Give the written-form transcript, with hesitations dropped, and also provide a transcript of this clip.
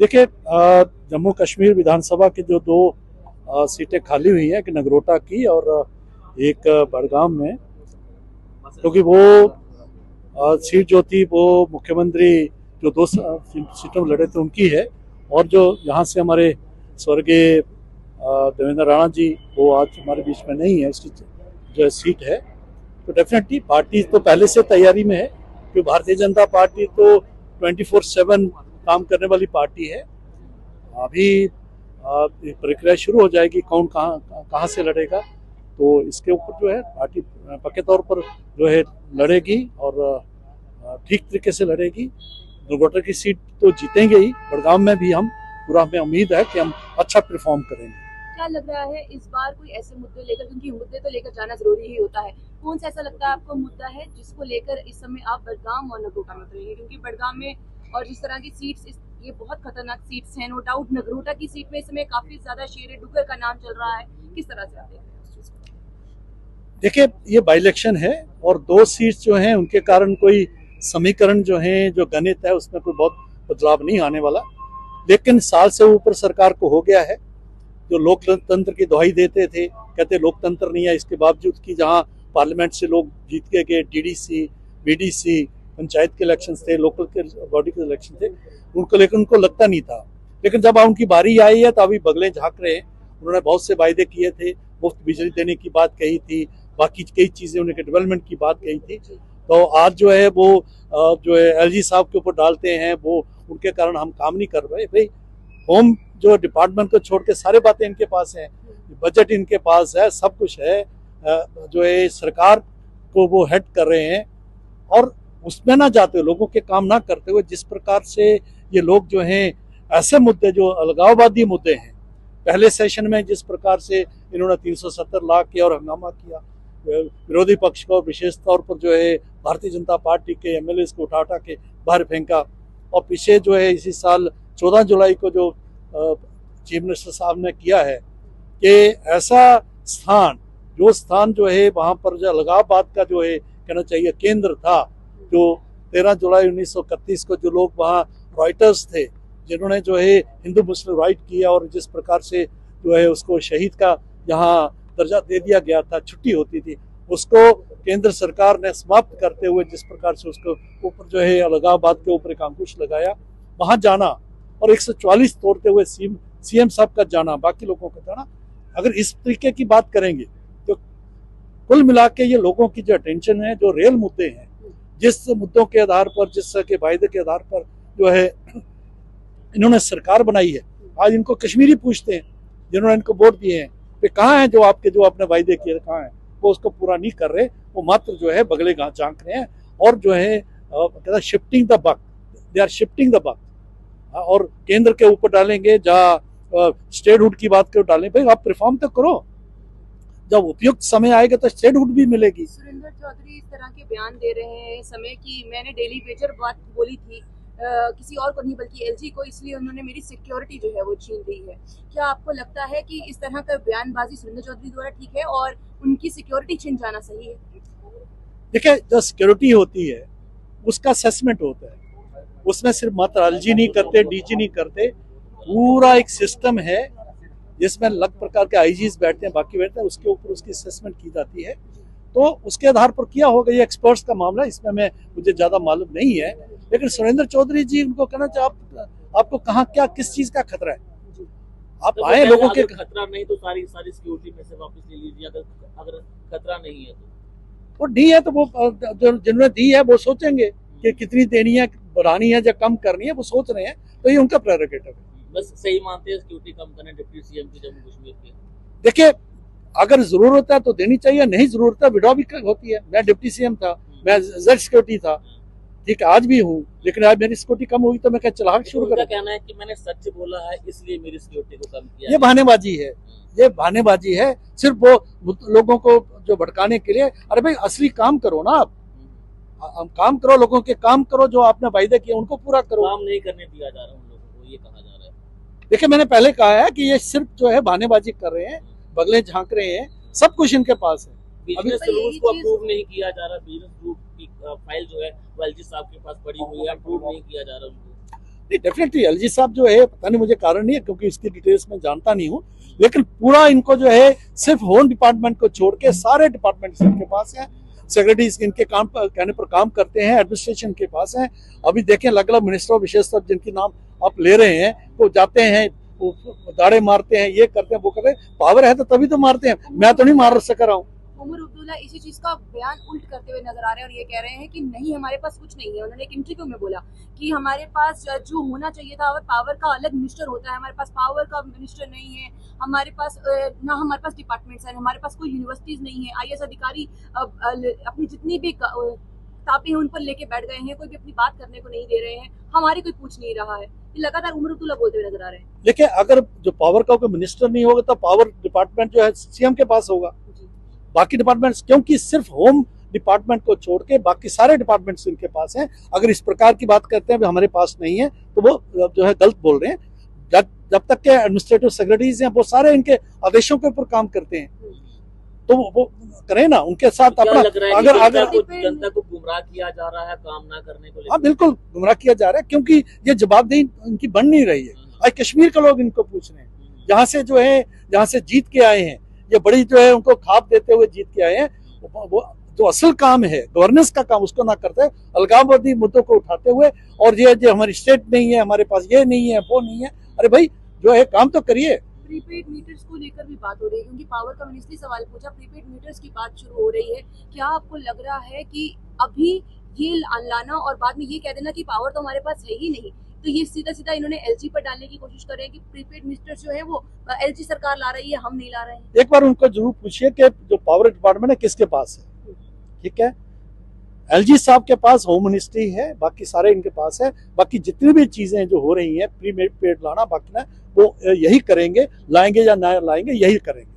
देखिए, जम्मू कश्मीर विधानसभा की जो दो सीटें खाली हुई हैं, एक नगरोटा की और एक बड़गाम में, क्योंकि वो सीट जो थी वो मुख्यमंत्री जो दो सीटों में लड़े थे उनकी है, और जो यहाँ से हमारे स्वर्गीय देवेंद्र राणा जी वो आज हमारे बीच में नहीं है, उसकी जो सीट है, तो डेफिनेटली पार्टी तो पहले से तैयारी में है, क्योंकि भारतीय जनता पार्टी तो 24/7 काम करने वाली पार्टी है। अभी प्रक्रिया शुरू हो जाएगी कौन कहाँ से लड़ेगा, तो इसके ऊपर जो है पार्टी पक्के तौर पर जो है लड़ेगी और ठीक तरीके से लड़ेगी। दुर्घटना की सीट तो जीतेंगे ही, बड़गाम में भी हम पूरा हमें उम्मीद है कि हम अच्छा परफॉर्म करेंगे। क्या लग रहा है इस बार कोई ऐसे मुद्दे लेकर, क्योंकि मुद्दे तो लेकर जाना जरूरी ही होता है, कौन सा ऐसा लगता है आपको मुद्दा है जिसको लेकर इस समय आप बड़गाम और नगरोटा में उतरेंगे? क्योंकि बड़गाम में और जिस तरह की सीट्स, ये बहुत खतरनाक सीट्स हैं, नो डाउट। नगरोटा की सीट में इस समय काफी ज्यादा शेर डुगर का नाम चल रहा है, किस तरह से आप देख रहे हैं उस चीज को? देखिए, ये बाई इलेक्शन है और दो सीट्स जो हैं उनके कारण कोई समीकरण जो है, जो गणित है, उसमें कोई बहुत बदलाव नहीं आने वाला। लेकिन साल से ऊपर सरकार को हो गया है, जो लोकतंत्र की दुहाई देते थे, कहते लोकतंत्र नहीं है, इसके बावजूद कि जहां पार्लियामेंट से लोग जीत के गए, डीडीसी, बीडीसी, पंचायत के इलेक्शन थे, लोकल के बॉडी के इलेक्शन थे, उनको लेकिन उनको लगता नहीं था। लेकिन जब उनकी बारी आई है तो अभी बगले झांक रहे हैं। उन्होंने बहुत से वायदे किए थे, मुफ्त बिजली देने की बात कही थी, बाकी कई चीजें उन्होंने डेवलपमेंट की बात कही थी। तो आज जो है वो जो है एलजी साहब के ऊपर डालते हैं, वो उनके कारण हम काम नहीं कर रहे। भाई, होम जो डिपार्टमेंट को छोड़ के सारे बातें इनके पास हैं, बजट इनके पास है, सब कुछ है, जो है सरकार को वो हेड कर रहे हैं, और उसमें ना जाते हुए, लोगों के काम ना करते हुए, जिस प्रकार से ये लोग जो हैं ऐसे मुद्दे जो अलगाववादी मुद्दे हैं, पहले सेशन में जिस प्रकार से इन्होंने 370 लाख किया और हंगामा किया, विरोधी पक्ष को विशेष तौर पर जो है भारतीय जनता पार्टी के एमएलए को उठा उठा के बाहर फेंका, और पीछे जो है इसी साल 14 जुलाई को जो चीफ मिनिस्टर साहब ने किया है कि ऐसा स्थान, जो स्थान जो है वहां पर जो अलगाववाद का जो है कहना चाहिए केंद्र था, जो 13 जुलाई 1931 को जो लोग वहाँ रॉयटर्स थे, जिन्होंने जो है हिंदू मुस्लिम राइट किया, और जिस प्रकार से जो है उसको शहीद का यहाँ दर्जा दे दिया गया था, छुट्टी होती थी, उसको केंद्र सरकार ने समाप्त करते हुए जिस प्रकार से उसको ऊपर जो है अलगाववाद के ऊपर एक अंकुश लगाया, वहां जाना और 144 तोड़ते हुए सीएम साहब का जाना, बाकी लोगों का जाना, अगर इस तरीके की बात करेंगे तो कुल मिला के ये लोगों की जो अटेंशन है, जो रियल मुद्दे हैं, जिस मुद्दों के आधार पर, जिस के वायदे के आधार पर जो है इन्होंने सरकार बनाई है, आज इनको कश्मीरी पूछते हैं जिन्होंने इनको वोट दिए हैं, वे कहाँ हैं जो आपके जो आपने वायदे किए, कहाँ हैं? वो उसको पूरा नहीं कर रहे, वो मात्र जो है बगले झांक रहे हैं, और जो है shifting the buck, they are shifting the buck, और केंद्र के ऊपर डालेंगे, जहाँ स्टेटहुड की बात करो डालें। भाई, आप रिफॉर्म तो करो, जब उपयुक्त समय आएगा तो स्टेटहुड भी मिलेगी। सुरेंद्र चौधरी इस तरह के बयान दे रहे हैं समय की, मैंने डेली वेजर बात बोली थी, किसी और को नहीं बल्कि एलजी को, इसलिए उन्होंने मेरी सिक्योरिटी जो है वो छीन ली है। क्या आपको लगता है कि इस तरह का बयानबाजी सुरेंद्र चौधरी द्वारा ठीक है और उनकी सिक्योरिटी छीन जाना सही है? देखिए, जो सिक्योरिटी होती है उसका असेसमेंट होता है, उसमें सिर्फ मात्र एलजी नहीं करते, डीजी नहीं करते, पूरा एक सिस्टम है जिसमें अलग प्रकार के आईजीज बैठते हैं, बाकी बैठते हैं, उसके ऊपर उसकी असेसमेंट की जाती है। तो उसके आधार पर किया होगा, ये एक्सपर्ट्स का मामला, इसमें मुझे ज्यादा मालूम नहीं है। लेकिन सुरेंद्र चौधरी जी, उनको कहना चाहिए आपको कहाँ क्या किस चीज का खतरा है, आप तो आए लोगों के। खतरा नहीं तो सारी सिक्योरिटी में से वापस ले लीजिए, अगर खतरा नहीं है तो। वो दी है तो वो जिन्होंने दी है वो सोचेंगे कि कितनी देनी है, बढ़ानी है या कम करनी है, वो सोच रहे हैं, तो ये उनका प्रेरोगेटिव है। बस सही मानते हैं सिक्योरिटी कम करने डिप्टी सीएम की जम्मू कश्मीर के? देखिए, अगर जरूरत है तो देनी चाहिए, नहीं जरूरत है विड्रॉ भी होती है। मैं डिप्टी सीएम था, मैं जेड सिक्योरिटी था, ठीक है, आज भी हूँ, लेकिन आज मेरी सिक्योरिटी कम हुई तो मैं क्या चलाक शुरू कर? कहना है कि मैंने सच बोला है इसलिए मेरी सिक्योरिटी को कम किया। ये बहानेबाजी है, ये बहानेबाजी है, सिर्फ वो लोगों को जो भड़काने के लिए। अरे भाई, असली काम करो ना, आप काम करो, लोगों के काम करो, जो आपने वायदे किए उनको पूरा करो। काम नहीं करने दिया जा रहा उन लोगों को, ये कहा जा रहा है। देखिए, मैंने पहले कहा है कि ये सिर्फ जो है बहानेबाजी कर रहे हैं, बगले झांक रहे हैं, सब कुछ इनके पास है। बिजनेस रूल्स को अप्रूव नहीं किया जा रहा, बिजनेस रूल की फाइल जो है एलजी साहब के पास पड़ी हुई है, अप्रूव नहीं किया जा रहा उनको। नहीं, डेफिनेटली एलजी साहब जो है, पता नहीं, मुझे कारण नहीं है क्योंकि इसकी डिटेल्स में जानता नहीं हूँ, लेकिन पूरा इनको जो है सिर्फ होम डिपार्टमेंट को छोड़ के सारे डिपार्टमेंट्स इनके पास हैं। सेक्रेटरीज इनके काम कहने पर काम करते हैं, एडमिनिस्ट्रेशन के पास है। अभी देखें अलग अलग मिनिस्टर विशेषकर जिनकी नाम आप ले रहे हैं, वो जाते हैं, वो दाड़े मारते हैं, ये करते हैं, वो करते हैं। पावर है तो तभी तो मारते हैं, मैं तो नहीं मार सक रहा हूँ। उमर अब्दुल्ला इसी चीज का बयान उल्ट करते हुए नजर आ रहे हैं और ये कह रहे हैं कि नहीं, हमारे पास कुछ नहीं है। उन्होंने एक इंटरव्यू में बोला कि हमारे पास जो होना चाहिए था, पावर का अलग मिनिस्टर होता है, हमारे पास पावर का मिनिस्टर नहीं है, हमारे पास ना हमारे पास डिपार्टमेंट्स है, हमारे पास कोई यूनिवर्सिटीज नहीं है। आईएएस अधिकारी अपनी जितनी भी किताबें हैं उन पर लेके बैठ गए हैं, कोई भी अपनी बात करने को नहीं दे रहे हैं, हमारी कोई पूछ नहीं रहा है। लगातार उमर अब्दुल्ला बोलते हुए नजर आ रहे हैं। देखिए, अगर जो पावर का कोई मिनिस्टर नहीं होगा तो पावर डिपार्टमेंट जो है सीएम के पास होगा। बाकी डिपार्टमेंट्स, क्योंकि सिर्फ होम डिपार्टमेंट को छोड़ के बाकी सारे डिपार्टमेंट्स इनके पास हैं। अगर इस प्रकार की बात करते हैं हमारे पास नहीं है, तो वो जो है गलत बोल रहे हैं। जब तक के एडमिनिस्ट्रेटिव सेक्रेटरीज हैं वो सारे इनके आदेशों के ऊपर काम करते हैं, तो वो करें ना उनके साथ अपना। अगर जनता को गुमराह किया जा रहा है काम ना करने को लेकर। हाँ, बिल्कुल गुमराह किया जा रहा है, क्योंकि ये जवाबदेही इनकी बन नहीं रही है। आज कश्मीर के लोग इनको पूछ रहे हैं, जहाँ से जो है, जहाँ से जीत के आए हैं, ये बड़ी जो है उनको खाप देते हुए जीत के आए हैं। वो जो असल काम है गवर्नेंस का काम, उसको ना करते, अलगाववादी मुद्दों को उठाते हुए, और ये जो हमारी स्टेट नहीं है, हमारे पास ये नहीं है, वो नहीं है। अरे भाई, जो है काम तो करिए। प्रीपेड मीटर्स को लेकर भी बात हो रही है, क्योंकि पावर का मिनिस्ट्री सवाल पूछा, प्रीपेड मीटर्स की बात शुरू हो रही है। क्या आपको लग रहा है कि अभी ये लाना और बाद में ये कह देना कि पावर तो हमारे पास है ही नहीं, तो ये सीधा सीधा इन्होंने एलजी पर डालने की कोशिश कर रहे हैं कि प्रीपेड मीटर्स जो है वो एलजी सरकार ला रही है, हम नहीं ला रहे हैं? एक बार उनको जरूर पूछिए कि जो पावर डिपार्टमेंट है किसके पास है। ठीक है, एलजी साहब के पास होम मिनिस्ट्री है, बाकी सारे इनके पास है। बाकी जितनी भी चीजें जो हो रही हैं, प्रीपेड लाना, बाकी ना वो यही करेंगे, लाएंगे या ना लाएंगे, यही करेंगे।